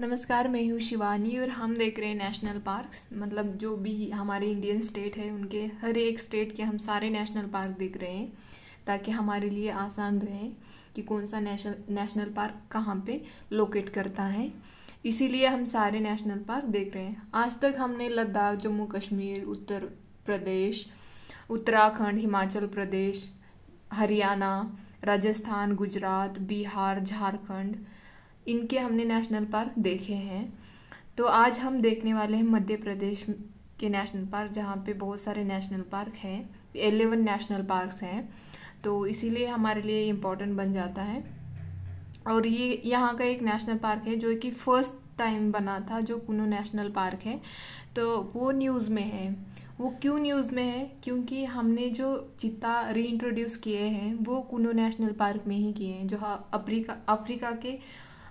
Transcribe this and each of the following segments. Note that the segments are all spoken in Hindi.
नमस्कार, मैं हूँ शिवानी और हम देख रहे हैं नेशनल पार्क्स। मतलब जो भी हमारे इंडियन स्टेट है उनके हर एक स्टेट के हम सारे नेशनल पार्क देख रहे हैं ताकि हमारे लिए आसान रहे कि कौन सा नेशनल पार्क कहाँ पे लोकेट करता है। इसीलिए हम सारे नेशनल पार्क देख रहे हैं। आज तक हमने लद्दाख, जम्मू कश्मीर, उत्तर प्रदेश, उत्तराखंड, हिमाचल प्रदेश, हरियाणा, राजस्थान, गुजरात, बिहार, झारखंड, इनके हमने नेशनल पार्क देखे हैं। तो आज हम देखने वाले हैं मध्य प्रदेश के नेशनल पार्क, जहाँ पे बहुत सारे नेशनल पार्क हैं। 11 नेशनल पार्क्स हैं, तो इसीलिए हमारे लिए इम्पोर्टेंट बन जाता है। और ये यहाँ का एक नेशनल पार्क है जो कि फर्स्ट टाइम बना था, जो कुनो नेशनल पार्क है। तो वो न्यूज़ में है। वो क्यों न्यूज़ में है? क्योंकि हमने जो चीता रीइंट्रोड्यूस किए हैं वो कुनो नेशनल पार्क में ही किए हैं। जो अफ्रीका के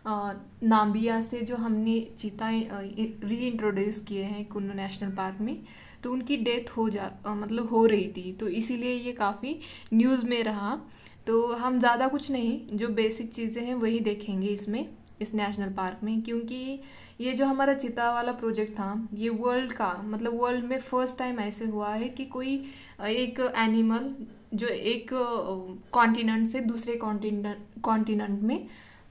नाम्बिया से जो हमने चीता रीइंट्रोड्यूस किए हैं कुनो नेशनल पार्क में, तो उनकी डेथ हो रही थी, तो इसीलिए ये काफ़ी न्यूज़ में रहा। तो हम ज़्यादा कुछ नहीं, जो बेसिक चीज़ें हैं वही देखेंगे इस नेशनल पार्क में। क्योंकि ये जो हमारा चीता वाला प्रोजेक्ट था, ये वर्ल्ड में फर्स्ट टाइम ऐसे हुआ है कि कोई एक एनिमल जो एक कॉन्टिनेंट से दूसरे कॉन्टिनेंट में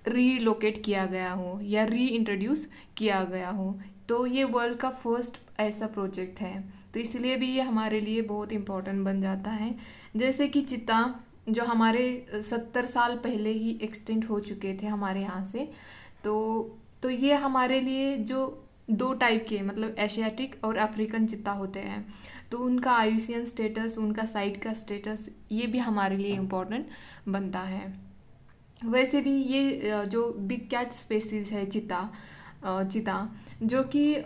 रीलोकेट किया गया हो या रीइंट्रोड्यूस किया गया हो। तो ये वर्ल्ड का फर्स्ट ऐसा प्रोजेक्ट है, तो इसलिए भी ये हमारे लिए बहुत इम्पोर्टेंट बन जाता है। जैसे कि चीता जो हमारे 70 साल पहले ही एक्सटिंक्ट हो चुके थे हमारे यहाँ से, तो ये हमारे लिए जो 2 टाइप के मतलब एशियाटिक और अफ्रीकन चीता होते हैं, तो उनका आयुसियन स्टेटस, उनका साइट का स्टेटस, ये भी हमारे लिए इम्पोर्टेंट बनता है। वैसे भी ये जो बिग कैट स्पेसीज है चीता जो कि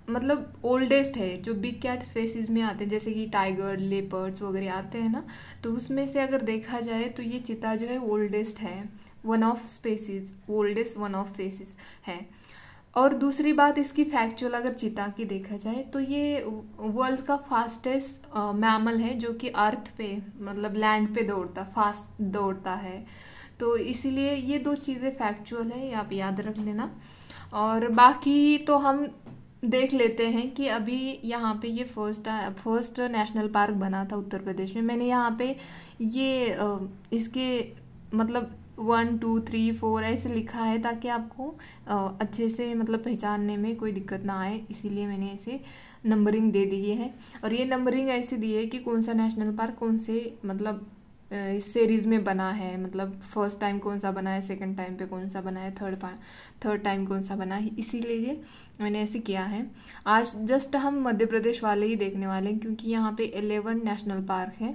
मतलब ओल्डेस्ट है, जो बिग कैट स्पेसीज में आते हैं, जैसे कि टाइगर, लेपर्ड्स वगैरह आते हैं ना, तो उसमें से अगर देखा जाए तो ये चीता जो है ओल्डेस्ट है, ओल्डेस्ट वन ऑफ स्पेसीज है। और दूसरी बात इसकी फैक्चुअल अगर चीता की देखा जाए तो ये वर्ल्ड का फास्टेस्ट मैमल है, जो कि अर्थ पे मतलब लैंड पे फास्ट दौड़ता है। तो इसीलिए ये 2 चीज़ें फैक्चुअल है, ये आप याद रख लेना। और बाकी तो हम देख लेते हैं कि अभी यहाँ पे ये फर्स्ट नेशनल पार्क बना था उत्तर प्रदेश में। मैंने यहाँ पे ये इसके मतलब 1 2 3 4 ऐसे लिखा है ताकि आपको अच्छे से मतलब पहचानने में कोई दिक्कत ना आए, इसीलिए मैंने ऐसे नंबरिंग दे दी है। और ये नंबरिंग ऐसे दी है कि कौन सा नेशनल पार्क कौन से मतलब इस सीरीज में बना है, मतलब फर्स्ट टाइम कौन सा बना है, सेकंड टाइम पे कौन सा बना है, थर्ड टाइम कौन सा बना है, इसीलिए मैंने ऐसे किया है। आज जस्ट हम मध्य प्रदेश वाले ही देखने वाले हैं, क्योंकि यहाँ पे 11 नेशनल पार्क है,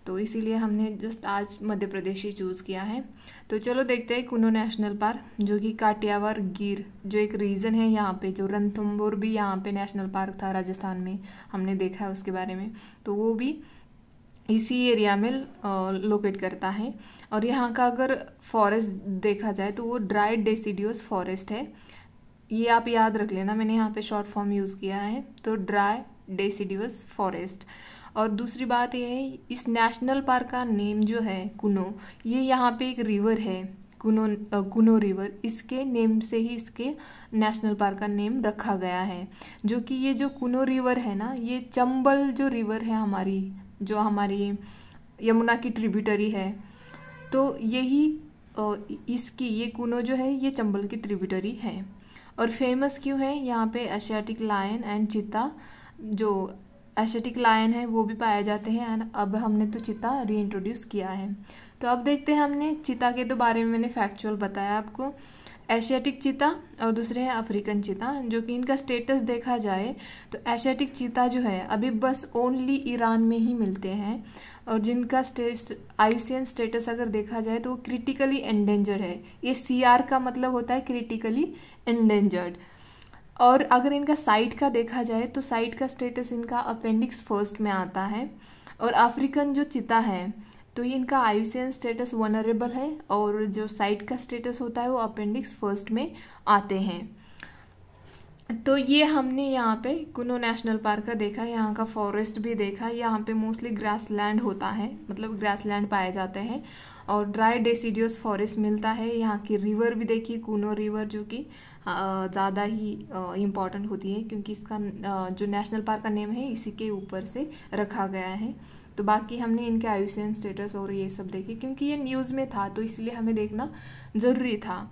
तो इसीलिए हमने जस्ट आज मध्य प्रदेश ही चूज़ किया है। तो चलो देखते हैं कुनो नेशनल पार्क, जो कि काठियावाड़ गिर जो एक रीजन है यहाँ पे, जो रणथंभौर भी यहाँ पे नेशनल पार्क था राजस्थान में, हमने देखा है उसके बारे में, तो वो भी इसी एरिया में लोकेट करता है। और यहाँ का अगर फॉरेस्ट देखा जाए तो वो ड्राई डेसिडियस फॉरेस्ट है, ये आप याद रख लेना, मैंने यहाँ पे शॉर्ट फॉर्म यूज़ किया है, तो ड्राई डेसिडियस फॉरेस्ट। और दूसरी बात ये है, इस नेशनल पार्क का नेम जो है कुनो, ये यहाँ पे एक रिवर है कुनो रिवर, इसके नेम से ही इसके नेशनल पार्क का नेम रखा गया है। जो कि ये जो कुनो रिवर है ना, ये चंबल जो रिवर है जो हमारी यमुना की ट्रिब्यूटरी है, तो यही ये कुनो जो है ये चंबल की ट्रिब्यूटरी है। और फेमस क्यों है? यहाँ पे एशियाटिक लायन एंड चीता, जो एशियाटिक लायन है वो भी पाए जाते हैं, एंड अब हमने तो चीता रीइंट्रोड्यूस किया है। तो अब देखते हैं, हमने चीता के तो बारे में मैंने फैक्चुअल बताया आपको, एशियाटिक चीता और दूसरे हैं अफ्रीकन चीता। जो कि इनका स्टेटस देखा जाए तो एशियाटिक चीता जो है अभी बस ओनली ईरान में ही मिलते हैं, और जिनका आयुसियन स्टेटस अगर देखा जाए तो वो क्रिटिकली एंडेंजर्ड है। ये CR का मतलब होता है क्रिटिकली एंडेंजर्ड। और अगर इनका साइट का देखा जाए तो साइट का स्टेटस इनका अपेंडिक्स फर्स्ट में आता है। और अफ्रीकन जो चीता है तो ये इनका आयुसियन स्टेटस वनरेबल है, और जो साइट का स्टेटस होता है वो अपेंडिक्स फर्स्ट में आते हैं। तो ये हमने यहाँ पे कुनो नेशनल पार्क का देखा, यहाँ का फॉरेस्ट भी देखा। यहाँ पे मोस्टली ग्रासलैंड होता है, मतलब ग्रासलैंड पाए जाते हैं, और ड्राई डेसिडियस फॉरेस्ट मिलता है। यहाँ की रिवर भी देखिए, कुनो रिवर, जो कि ज़्यादा ही इम्पॉर्टेंट होती है, क्योंकि इसका जो नेशनल पार्क का नेम है इसी के ऊपर से रखा गया है। तो बाकी हमने इनके IUCN स्टेटस और ये सब देखे, क्योंकि ये न्यूज़ में था तो इसलिए हमें देखना ज़रूरी था।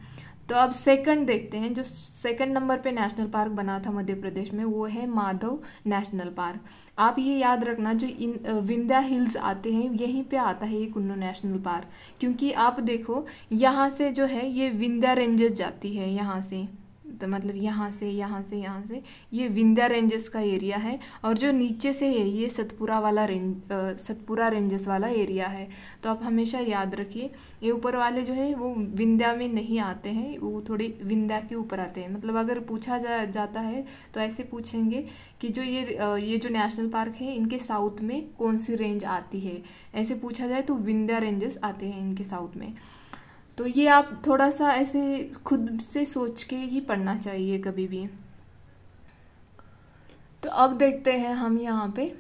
तो अब सेकंड देखते हैं, जो सेकंड नंबर पे नेशनल पार्क बना था मध्य प्रदेश में, वो है माधव नेशनल पार्क। आप ये याद रखना, जो इन विंध्या हिल्स आते हैं यहीं पे आता है ये कुन्नू नेशनल पार्क, क्योंकि आप देखो यहाँ से जो है ये विंध्या रेंजेस जाती है यहाँ से, तो मतलब यहाँ से ये विंध्या रेंजेस का एरिया है, और जो नीचे से है ये सतपुरा वाला सतपुरा रेंजेस वाला एरिया है। तो आप हमेशा याद रखिए, ये ऊपर वाले जो है वो विंध्या में नहीं आते हैं, वो थोड़ी विंध्या के ऊपर आते हैं। मतलब अगर पूछा जाता है तो ऐसे पूछेंगे कि जो ये जो नेशनल पार्क है इनके साउथ में कौन सी रेंज आती है, ऐसे पूछा जाए तो विंध्या रेंजेस आते हैं इनके साउथ में। तो ये आप थोड़ा सा ऐसे खुद से सोच के ही पढ़ना चाहिए कभी भी। तो अब देखते हैं हम यहाँ पे,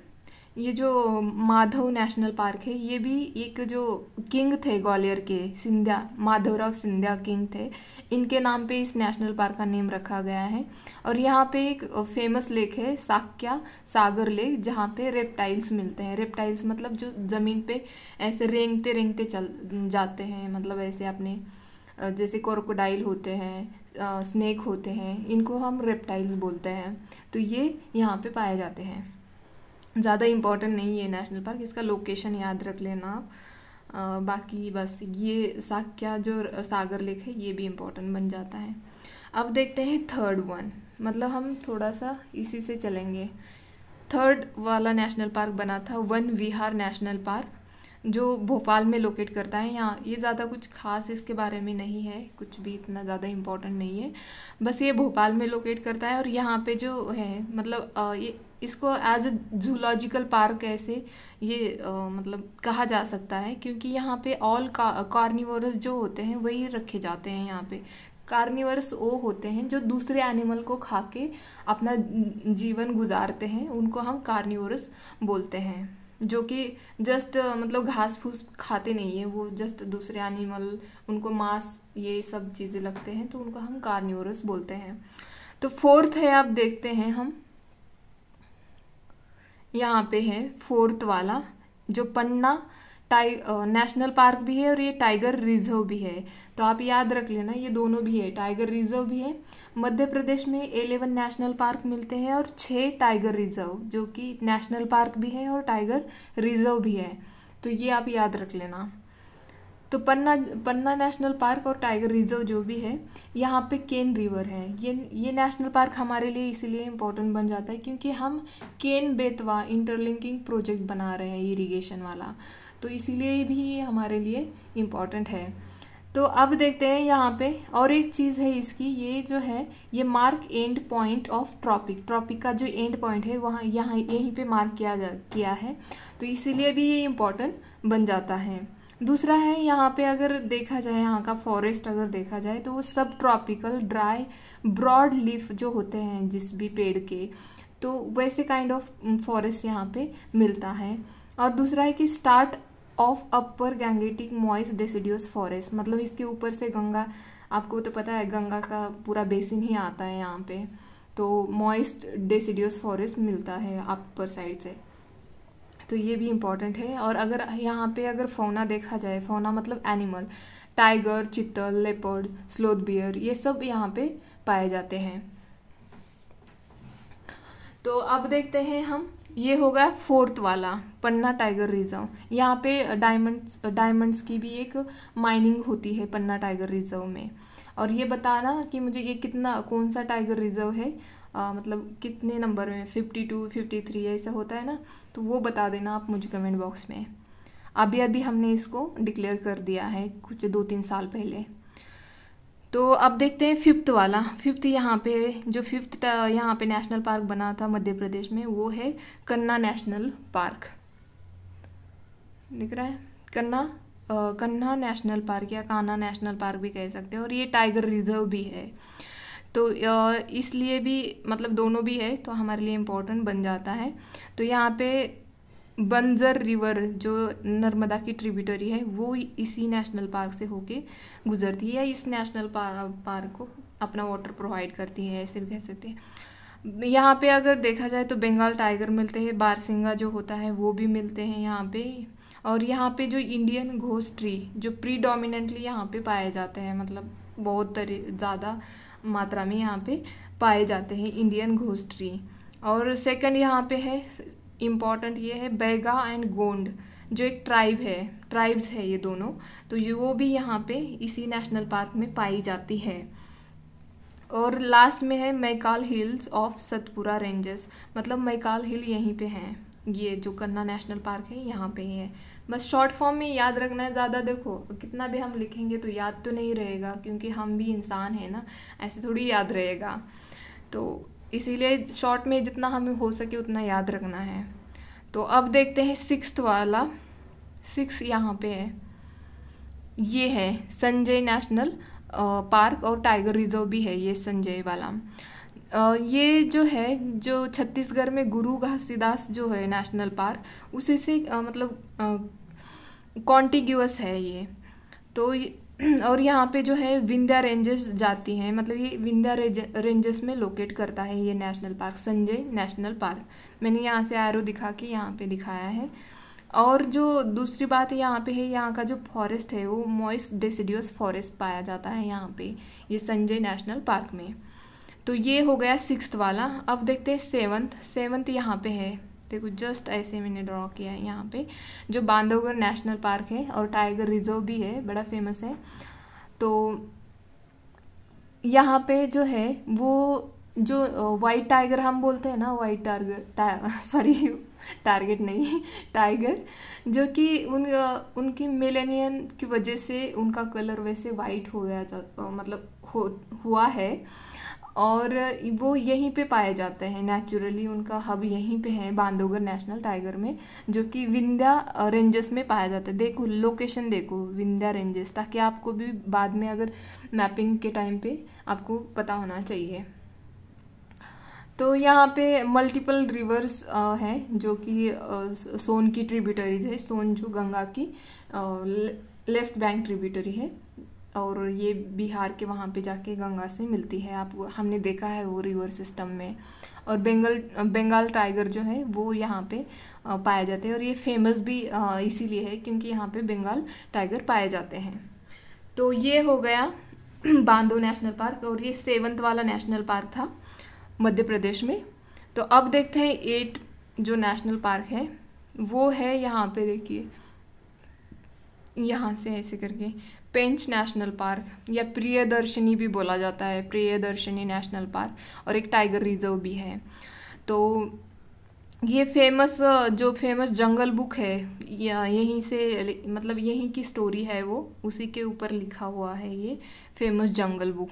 ये जो माधव नेशनल पार्क है ये भी एक जो किंग थे ग्वालियर के, सिंधिया, माधवराव सिंधिया किंग थे, इनके नाम पे इस नेशनल पार्क का नेम रखा गया है। और यहाँ पे एक फेमस लेक है साक्या सागर लेक, जहाँ पे रेप्टाइल्स मिलते हैं। रेप्टाइल्स मतलब जो ज़मीन पे ऐसे रेंगते रेंगते चल जाते हैं, मतलब ऐसे अपने जैसे क्रोकोडाइल होते हैं, स्नेक होते हैं, इनको हम रेप्टाइल्स बोलते हैं। तो ये यहाँ पे पाए जाते हैं। ज़्यादा इम्पोर्टेंट नहीं है नेशनल पार्क, इसका लोकेशन याद रख लेना आप। बाकी बस ये साक्या जो सागर लेक है ये भी इम्पोर्टेंट बन जाता है। अब देखते हैं थर्ड वन, मतलब हम थोड़ा सा इसी से चलेंगे। थर्ड वाला नेशनल पार्क बना था वन विहार नेशनल पार्क, जो भोपाल में लोकेट करता है। यहाँ ये ज़्यादा कुछ खास इसके बारे में नहीं है, कुछ भी इतना ज़्यादा इम्पोर्टेंट नहीं है, बस ये भोपाल में लोकेट करता है। और यहाँ पे जो है मतलब ये इसको एज अ जूलॉजिकल पार्क ऐसे ये मतलब कहा जा सकता है, क्योंकि यहाँ पे ऑल कार्निवोरस जो होते हैं वही रखे जाते हैं। यहाँ पे कार्निवरस वो होते हैं जो दूसरे एनिमल को खा के अपना जीवन गुजारते हैं, उनको हम कार्निवोरस बोलते हैं। जो कि जस्ट मतलब घास फूस खाते नहीं है, वो जस्ट दूसरे एनिमल, उनको मांस ये सब चीज़ें लगते हैं, तो उनको हम कार्निवोरस बोलते हैं। तो फोर्थ है, आप देखते हैं हम यहाँ पे है फोर्थ वाला, जो पन्ना नेशनल पार्क भी है और ये टाइगर रिजर्व भी है। तो आप याद रख लेना, ये दोनों भी है, टाइगर रिजर्व भी है। मध्य प्रदेश में 11 नेशनल पार्क मिलते हैं और 6 टाइगर रिजर्व, जो कि नेशनल पार्क भी है और टाइगर रिजर्व भी है। तो ये आप याद रख लेना। तो पन्ना नेशनल पार्क और टाइगर रिजर्व जो भी है, यहाँ पे केन रिवर है। ये नेशनल पार्क हमारे लिए इसीलिए इम्पोर्टेंट बन जाता है क्योंकि हम केन बेतवा इंटरलिंकिंग प्रोजेक्ट बना रहे हैं इरिगेशन वाला, तो इसीलिए भी ये हमारे लिए इम्पोर्टेंट है। तो अब देखते हैं यहाँ पे और एक चीज़ है इसकी, ये जो है ये mark and point of tropic का जो एंड पॉइंट है वहाँ यहाँ यहीं पे मार्क किया है, तो इसीलिए भी ये इम्पोर्टेंट बन जाता है। दूसरा है यहाँ पे अगर देखा जाए, यहाँ का फॉरेस्ट अगर देखा जाए तो वो सब ट्रॉपिकल ड्राई ब्रॉड लीफ जो होते हैं जिस भी पेड़ के, तो वैसे काइंड ऑफ फॉरेस्ट यहाँ पे मिलता है। और दूसरा है कि start of upper Gangetic moist deciduous forest, मतलब इसके ऊपर से गंगा, आपको तो पता है गंगा का पूरा बेसिन ही आता है यहाँ पे, तो मॉइस्ट डेसिडियस फॉरेस्ट मिलता है अपर साइड से, तो ये भी इम्पॉर्टेंट है। और अगर यहाँ पे अगर फौना देखा जाए, फौना मतलब animal, tiger, chital, leopard, sloth bear, ये सब यहाँ पे पाए जाते हैं। तो अब देखते हैं हम, ये हो गया फोर्थ वाला पन्ना टाइगर रिजर्व। यहाँ पे डायमंड्स की भी एक माइनिंग होती है पन्ना टाइगर रिजर्व में। और ये बताना कि मुझे ये कौन सा टाइगर रिजर्व है, मतलब कितने नंबर में, 52, 53 ऐसा होता है ना, तो वो बता देना आप मुझे कमेंट बॉक्स में। अभी हमने इसको डिक्लेयर कर दिया है कुछ 2-3 साल पहले। तो अब देखते हैं फिफ्थ वाला। फिफ्थ यहाँ पे जो फिफ्थ यहाँ पे नेशनल पार्क बना था मध्य प्रदेश में, वो है कन्ना नेशनल पार्क। दिख रहा है कन्हा नेशनल पार्क या कान्हा नेशनल पार्क भी कह सकते हैं, और ये टाइगर रिजर्व भी है। तो इसलिए भी मतलब दोनों भी है, तो हमारे लिए इम्पोर्टेंट बन जाता है। तो यहाँ पे बंजर रिवर जो नर्मदा की ट्रिब्यूटरी है वो इसी नेशनल पार्क से होके गुजरती है, या इस नेशनल पार्क को अपना वाटर प्रोवाइड करती है, ऐसे भी कह सकते हैं। यहाँ पे अगर देखा जाए तो बंगाल टाइगर मिलते हैं, बारहसिंगा जो होता है वो भी मिलते हैं यहाँ पे। और यहाँ पे जो इंडियन घोस्ट ट्री जो प्रीडोमिनेंटली यहाँ पे पाए जाते हैं, मतलब बहुत ज़्यादा मात्रा में यहाँ पे पाए जाते हैं इंडियन घोस्ट ट्री। और सेकंड यहाँ पे है इम्पॉर्टेंट, ये है बैगा एंड गोंड जो एक ट्राइब है, ट्राइब्स है ये दोनों, तो ये वो भी यहाँ पे इसी नेशनल पार्क में पाई जाती है। और लास्ट में है Maikal hills of Satpura ranges, मतलब मैकाल हिल यहीं पे हैं, ये जो कन्ना नेशनल पार्क है यहाँ पे ही है। बस शॉर्ट फॉर्म में याद रखना है, ज़्यादा देखो कितना भी हम लिखेंगे तो याद तो नहीं रहेगा, क्योंकि हम भी इंसान हैं ना, ऐसे थोड़ी याद रहेगा। तो इसीलिए शॉर्ट में जितना हमें हो सके उतना याद रखना है। तो अब देखते हैं सिक्स्थ वाला, 6 यहाँ पे है, ये है संजय नेशनल पार्क और टाइगर रिजर्व भी है ये संजय वाला। ये जो है जो छत्तीसगढ़ में गुरु घासीदास जो है नेशनल पार्क उसी से मतलब कॉन्टिग्यूअस है ये। तो और यहाँ पे जो है विंध्या रेंजेस जाती हैं, मतलब ये विंध्या रेंजेस में लोकेट करता है ये national park, Sanjay national park. मैंने यहाँ से एरो दिखा के यहाँ पे दिखाया है। और जो दूसरी बात है यहाँ पे है, यहाँ का जो फॉरेस्ट है वो मॉइस्ट डेसिडियस फॉरेस्ट पाया जाता है यहाँ पे ये संजय नेशनल पार्क में। तो ये हो गया 6th वाला। अब देखते हैं 7th यहाँ पे है, देखो जस्ट ऐसे मैंने ड्रॉ किया है यहाँ पे, जो बांधवगढ़ नेशनल पार्क है और टाइगर रिजर्व भी है, बड़ा फेमस है। तो यहाँ पे जो है वो जो वाइट टाइगर हम बोलते हैं ना, वाइट टारगेट नहीं टाइगर, जो कि उनकी मिलेनियन की वजह से उनका कलर वैसे वाइट हो गया, मतलब हुआ है। और वो यहीं पे पाए जाते हैं नेचुरली, उनका हब यहीं पे है बांधवगढ़ नेशनल टाइगर में, जो कि विंध्या रेंजेस में पाया जाता है। देखो लोकेशन देखो विंध्या रेंजेस, ताकि आपको भी बाद में अगर मैपिंग के टाइम पे आपको पता होना चाहिए। तो यहाँ पे मल्टीपल रिवर्स हैं जो कि सोन की ट्रिब्यूटरीज है, सोन जो गंगा की लेफ्ट बैंक ट्रिब्यूटरी है, और ये बिहार के वहाँ पे जाके गंगा से मिलती है, आप हमने देखा है वो रिवर सिस्टम में। और बंगाल टाइगर जो है वो यहाँ पे पाए जाते हैं, और ये फेमस भी इसीलिए है क्योंकि यहाँ पे बंगाल टाइगर पाए जाते हैं। तो ये हो गया बांधव नेशनल पार्क, और ये 7th वाला नेशनल पार्क था मध्य प्रदेश में। तो अब देखते हैं 8 जो नेशनल पार्क है वो है यहाँ पे, देखिए यहाँ से ऐसे करके पेंच नेशनल पार्क, या प्रियदर्शनी भी बोला जाता है, प्रियदर्शनी नेशनल पार्क, और एक टाइगर रिजर्व भी है। तो ये जो फेमस जंगल बुक है यहीं से, मतलब यहीं की स्टोरी है वो, उसी के ऊपर लिखा हुआ है ये फेमस जंगल बुक।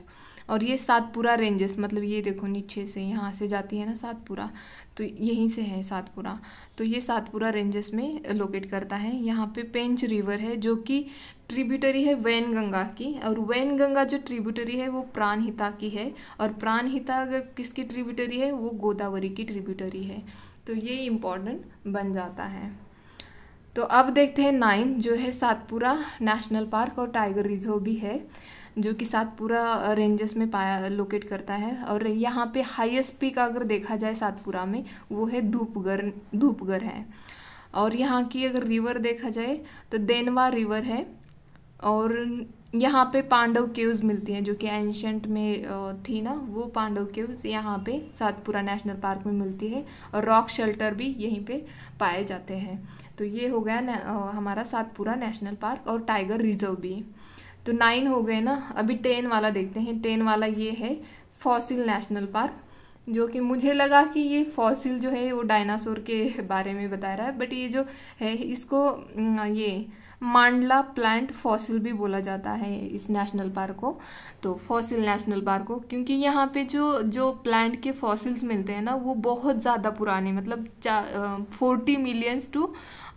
और ये सातपुरा रेंजेस, मतलब ये देखो नीचे से यहाँ से जाती है ना सातपुरा, तो यहीं से है सातपुरा। तो ये सातपुरा रेंजेस में लोकेट करता है। यहाँ पे पेंच रिवर है जो कि ट्रिब्यूटरी है वैनगंगा की, और वैनगंगा जो ट्रिब्यूटरी है वो प्राणहिता की है, और प्राणहिता अगर किसकी ट्रिब्यूटरी है वो गोदावरी की ट्रिब्यूटरी है। तो ये इम्पोर्टेंट बन जाता है। तो अब देखते हैं 9 जो है सातपुरा नेशनल पार्क और टाइगर रिजर्व भी है, जो कि सातपुरा रेंजेस में लोकेट करता है। और यहाँ पे हाईएस्ट पीक अगर देखा जाए सातपुरा में वो है धूपगढ़ है। और यहाँ की अगर रिवर देखा जाए तो देनवा रिवर है, और यहाँ पे पांडव केव्स मिलती हैं जो कि एंशंट में थी ना, वो पांडव केव्स यहाँ पे सातपुरा नेशनल पार्क में मिलती है, और रॉक शेल्टर भी यहीं पे पाए जाते हैं। तो ये हो गया हमारा सातपुरा नेशनल पार्क और टाइगर रिजर्व भी। तो 9 हो गए ना। अभी 10 वाला देखते हैं। 10 वाला ये है फॉसिल नेशनल पार्क, जो कि मुझे लगा कि ये फॉसिल जो है वो डायनासोर के बारे में बता रहा है, बट ये जो है इसको ये मांडला प्लांट फॉसिल भी बोला जाता है इस नेशनल पार्क को। तो फॉसिल नेशनल पार्क को, क्योंकि यहाँ पे जो प्लांट के फॉसिल्स मिलते हैं ना वो बहुत ज़्यादा पुराने, मतलब 40 मिलियंस टू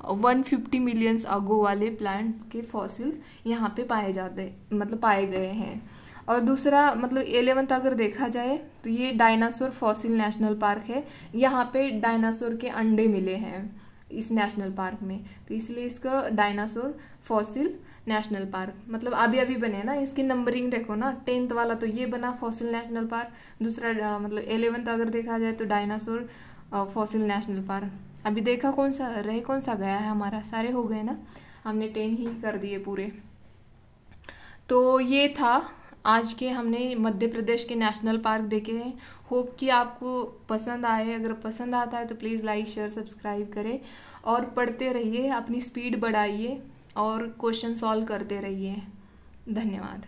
150 मिलियंस अगो वाले प्लांट के फॉसिल्स यहाँ पे पाए गए हैं। और दूसरा मतलब 11th अगर देखा जाए तो ये डायनासोर फॉसिल नेशनल पार्क है। यहाँ पे डायनासोर के अंडे मिले हैं इस नेशनल पार्क में, तो इसलिए इसका डायनासोर फॉसिल नेशनल पार्क, मतलब अभी अभी बने ना, इसकी नंबरिंग देखो ना, 10th वाला तो ये बना फॉसिल नेशनल पार्क, दूसरा मतलब 11th अगर देखा जाए तो डायनासोर फॉसिल नेशनल पार्क। अभी देखा कौन सा गया है हमारा, सारे हो गए ना, हमने 10 ही कर दिए पूरे। तो ये था आज के, हमने मध्य प्रदेश के नेशनल पार्क देखे हैं। होप कि आपको पसंद आए, अगर पसंद आता है तो प्लीज़ लाइक शेयर सब्सक्राइब करें और पढ़ते रहिए, अपनी स्पीड बढ़ाइए और क्वेश्चन सॉल्व करते रहिए। धन्यवाद।